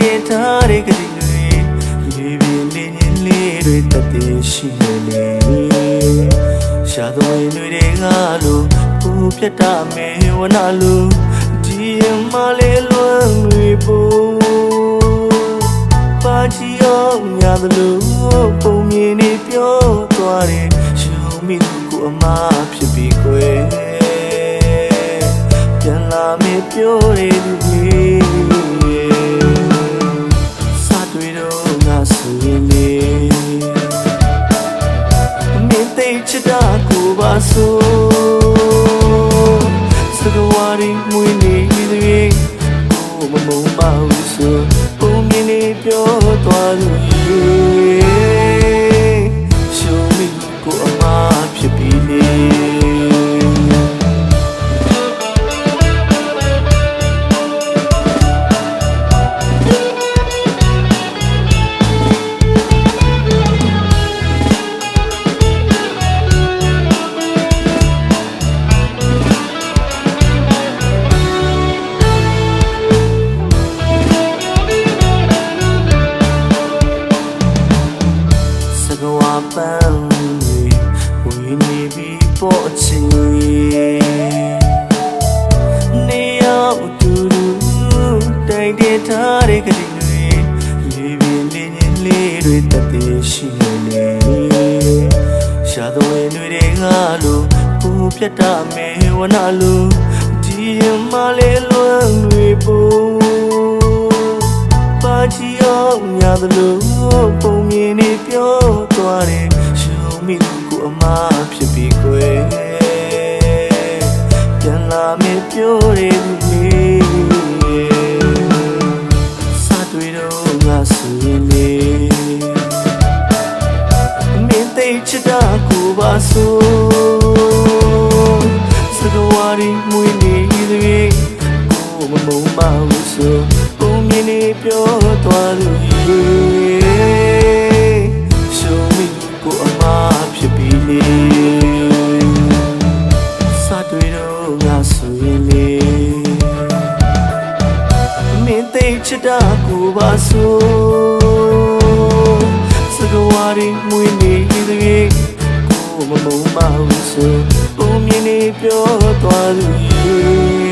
တဲ့ထားတဲ့ကလေးတွေရေပြင်းလေးတွေတက်တည်ရှိနေရှာတော်ရင်တွေကလို့ပူပြတ်တာမဲဝနာလို့ဒီမလေးလွမ်းတွေပို့ပါချီအောင်ရသလိုပုံမြင်နေပြောသွားတယ်ရှုံးမိကိုအမဖြစ်ပြီးခွဲပြန်လာမေပြောရတဲ့လူစာတွေတော့ငါဆိုရင်လေမင်းသိချစ်တာကိုပါဆိုစကားဝါရီမွေးနေသည်ကိုမမုန်းပါဘူးဆိုပုံမြင်နေပြောသွားလို့ရှုံးမိကိုအမဖြစ်ပြီးနေပန်းဝီနေပြီးပေါ်ချင်နေရောက်တူတိုင်းတဲ့ထားတဲ့ကလေးတွေရေပြင်းလေးတွေတက်တည်ရှိနေရှာတော်ရင်တွေကလို့ပူပြတ်တာမဲဝနာလို့ဒီမလေးလွမ်းတွေပို့ပါချီအောင်ရသလိုပုံမြင်နေပြောသွားတယ်ရှုံးမိကိုအမဖြစ်ပြီးခွဲပြန်လာမေပြောရတဲ့လူစာတွေတော့ငါဆိုရင်လေမင်းသိချစ်တာကိုပါဆိုစကားဝါရီမွေးနေသည်ကိုမမုန်းပါဘူးဆိုပုံမြင်နေပြောသွားလို့ရှုံးမိကိုအမဖြစ်ပြီးနေစာတွေတော့ငါဆိုရင်လေမင်းသိချစ်တာကိုပါဆိုစကားဝါရီမွေးနေသည်ကိုမမုန်းပါဘူးဆိုပုံမြင်နေပြောသွားလို့